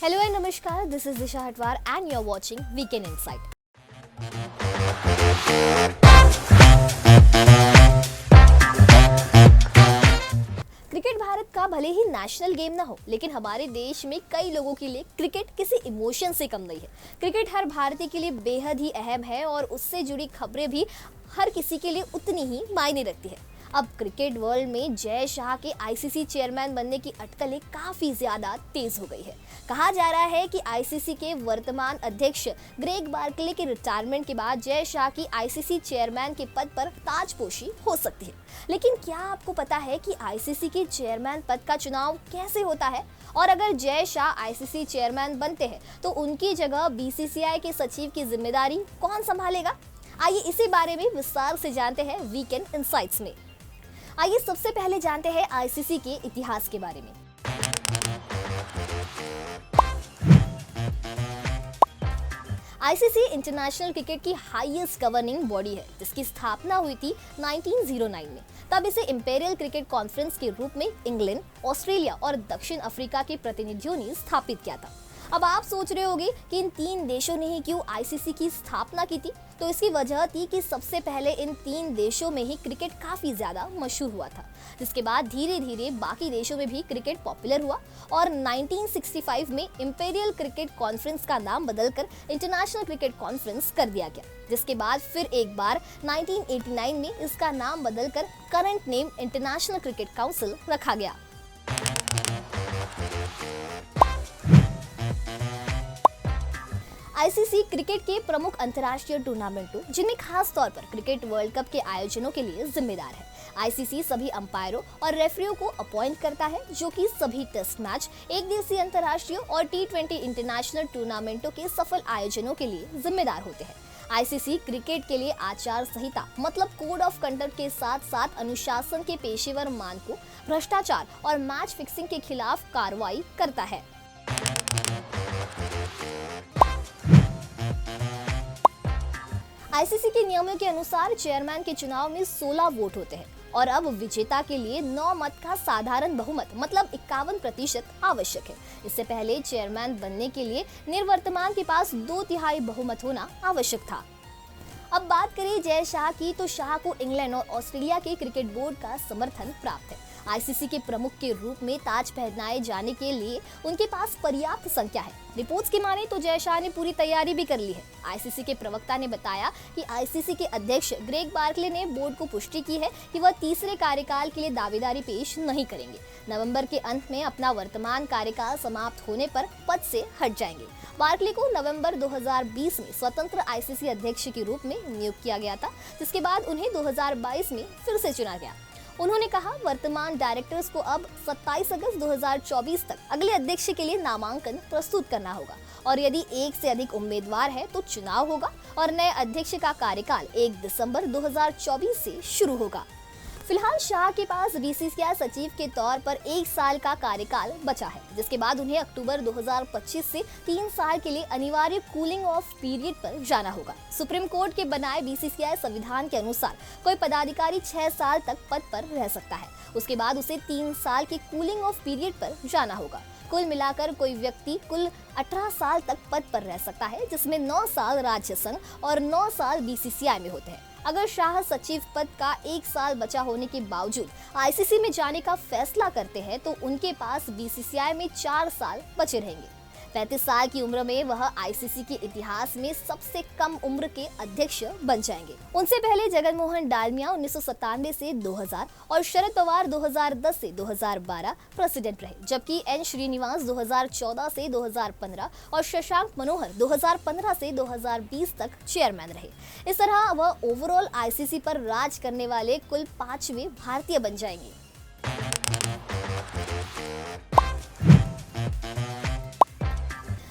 Hello and Namaskar, this is Disha Hatwar and you're watching Weekend Insight. Cricket Bharat का भले ही national game ना हो, लेकिन हमारे देश में कई लोगों के लिए क्रिकेट किसी इमोशन से कम नहीं है। क्रिकेट हर भारतीय के लिए बेहद ही अहम है और उससे जुड़ी खबरें भी हर किसी के लिए उतनी ही मायने रखती है। अब क्रिकेट वर्ल्ड में जय शाह के आईसीसी चेयरमैन बनने की अटकलें काफ़ी ज़्यादा तेज़ हो गई है। कहा जा रहा है कि आईसीसी के वर्तमान अध्यक्ष ग्रेग बार्कले के रिटायरमेंट के बाद जय शाह की आईसीसी चेयरमैन के पद पर ताजपोशी हो सकती है। लेकिन क्या आपको पता है कि आईसीसी के चेयरमैन पद का चुनाव कैसे होता है? और अगर जय शाह आईसीसी चेयरमैन बनते हैं तो उनकी जगह बीसीसीआई के सचिव की जिम्मेदारी कौन संभालेगा? आइए इसी बारे में विस्तार से जानते हैं वीकेंड इनसाइट्स में। आइए सबसे पहले जानते हैं आईसीसी के इतिहास के बारे में। आईसीसी इंटरनेशनल क्रिकेट की हाईएस्ट गवर्निंग बॉडी है, जिसकी स्थापना हुई थी 1909 में। तब इसे इंपीरियल क्रिकेट कॉन्फ्रेंस के रूप में इंग्लैंड, ऑस्ट्रेलिया और दक्षिण अफ्रीका के प्रतिनिधियों ने स्थापित किया था। अब आप सोच रहे होंगे कि इन तीन देशों ने ही क्यों आईसीसी की स्थापना की थी? तो इसकी वजह थी कि सबसे पहले इन तीन देशों में ही क्रिकेट काफ़ी ज़्यादा मशहूर हुआ था, जिसके बाद धीरे धीरे बाकी देशों में भी क्रिकेट पॉपुलर हुआ और 1965 में इंपीरियल क्रिकेट कॉन्फ्रेंस का नाम बदलकर इंटरनेशनल क्रिकेट कॉन्फ्रेंस कर दिया गया, जिसके बाद फिर एक बार 1989 में इसका नाम बदलकर current name international cricket council रखा गया। आईसीसी क्रिकेट के प्रमुख अंतर्राष्ट्रीय टूर्नामेंटों, जिनमें खास तौर पर क्रिकेट वर्ल्ड कप के आयोजनों के लिए जिम्मेदार है। आईसीसी सभी अंपायरों और रेफरियों को अपॉइंट करता है, जो कि सभी टेस्ट मैच, एक दिवसीय अंतर्राष्ट्रीय और T20 इंटरनेशनल टूर्नामेंटों के सफल आयोजनों के लिए जिम्मेदार होते हैं। आईसीसी क्रिकेट के लिए आचार संहिता मतलब कोड ऑफ कंडक्ट के साथ साथ अनुशासन के पेशेवर मानकों, भ्रष्टाचार और मैच फिक्सिंग के खिलाफ कार्रवाई करता है। आईसीसी के नियमों के अनुसार चेयरमैन के चुनाव में 16 वोट होते हैं और अब विजेता के लिए 9 मत का साधारण बहुमत मतलब 51% आवश्यक है। इससे पहले चेयरमैन बनने के लिए निवर्तमान के पास 2/3 बहुमत होना आवश्यक था। अब बात करें जय शाह की, तो शाह को इंग्लैंड और ऑस्ट्रेलिया के क्रिकेट बोर्ड का समर्थन प्राप्त है। आईसीसी के प्रमुख के रूप में ताज पहनाए जाने के लिए उनके पास पर्याप्त संख्या है। रिपोर्ट्स की माने तो जय शाह ने पूरी तैयारी भी कर ली है। आईसीसी के प्रवक्ता ने बताया कि आईसीसी के अध्यक्ष ग्रेग बार्कले ने बोर्ड को पुष्टि की है कि वह तीसरे कार्यकाल के लिए दावेदारी पेश नहीं करेंगे। नवंबर के अंत में अपना वर्तमान कार्यकाल समाप्त होने पर पद से हट जाएंगे। बार्कले को नवंबर 2020 में स्वतंत्र आईसीसी अध्यक्ष के रूप में नियुक्त किया गया था, जिसके बाद उन्हें 2022 में फिर से चुना गया। उन्होंने कहा, वर्तमान डायरेक्टर्स को अब 27 अगस्त 2024 तक अगले अध्यक्ष के लिए नामांकन प्रस्तुत करना होगा और यदि एक से अधिक उम्मीदवार है तो चुनाव होगा और नए अध्यक्ष का कार्यकाल 1 दिसंबर 2024 से शुरू होगा। फिलहाल शाह के पास बीसीसीआई सचिव के तौर पर 1 साल का कार्यकाल बचा है, जिसके बाद उन्हें अक्टूबर 2025 से 3 साल के लिए अनिवार्य कूलिंग ऑफ पीरियड पर जाना होगा। सुप्रीम कोर्ट के बनाए बीसीसीआई संविधान के अनुसार कोई पदाधिकारी 6 साल तक पद पर रह सकता है, उसके बाद उसे 3 साल के कूलिंग ऑफ पीरियड पर जाना होगा। कुल मिलाकर कोई व्यक्ति कुल 18 साल तक पद पर रह सकता है, जिसमें 9 साल राज्य संघ और 9 साल बीसीसीआई में होते हैं। अगर शाह सचिव पद का 1 साल बचा होने के बावजूद आईसीसी में जाने का फैसला करते हैं तो उनके पास बीसीसीआई में 4 साल बचे रहेंगे। 35 साल की उम्र में वह आईसीसी के इतिहास में सबसे कम उम्र के अध्यक्ष बन जाएंगे। उनसे पहले जगन मोहन डालमिया 1997 से 2000 और शरद पवार 2010 से 2012 प्रेसिडेंट रहे, जबकि एन श्रीनिवास 2014 से 2015 और शशांक मनोहर 2015 से 2020 तक चेयरमैन रहे। इस तरह वह ओवरऑल आईसीसी पर राज करने वाले कुल 5वें भारतीय बन जाएंगे।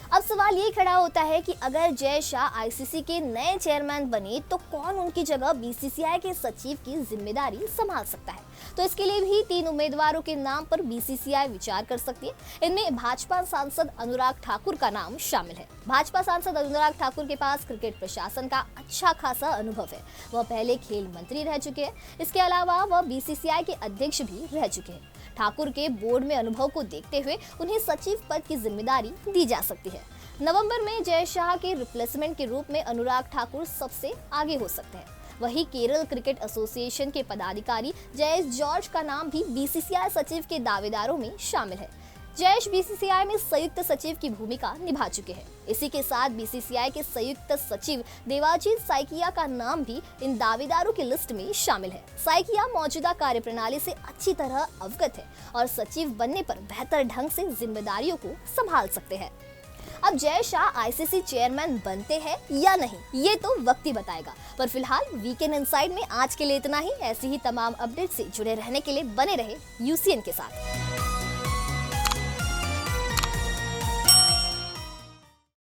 अब सवाल ये खड़ा होता है कि अगर जय शाह आईसीसी के नए चेयरमैन बने तो कौन उनकी जगह बीसीसीआई के सचिव की जिम्मेदारी संभाल सकता है? तो इसके लिए भी 3 उम्मीदवारों के नाम पर बीसीसीआई विचार कर सकती है। इनमें भाजपा सांसद अनुराग ठाकुर का नाम शामिल है। भाजपा सांसद अनुराग ठाकुर के पास क्रिकेट प्रशासन का अच्छा खासा अनुभव है। वह पहले खेल मंत्री रह चुके हैं। इसके अलावा वह बीसीसीआई के अध्यक्ष भी रह चुके हैं। ठाकुर के बोर्ड में अनुभव को देखते हुए उन्हें सचिव पद की जिम्मेदारी दी जा सकती है। नवंबर में जय शाह के रिप्लेसमेंट के रूप में अनुराग ठाकुर सबसे आगे हो सकते हैं। वहीं केरल क्रिकेट एसोसिएशन के पदाधिकारी जयेश जॉर्ज का नाम भी बीसीसीआई सचिव के दावेदारों में शामिल है। जयेश बीसीसीआई में संयुक्त सचिव की भूमिका निभा चुके हैं। इसी के साथ बीसीसीआई के संयुक्त सचिव देवाजीत साइकिया का नाम भी इन दावेदारों की लिस्ट में शामिल है। साइकिया मौजूदा कार्यप्रणाली से अच्छी तरह अवगत है और सचिव बनने पर बेहतर ढंग से जिम्मेदारियों को संभाल सकते हैं। अब जय शाह आईसीसी चेयरमैन बनते हैं या नहीं, ये तो वक्त ही बताएगा। पर फिलहाल वीकेंड इनसाइड में आज के लिए इतना ही। ऐसी ही तमाम अपडेट से जुड़े रहने के लिए बने रहे यूसीएन के साथ।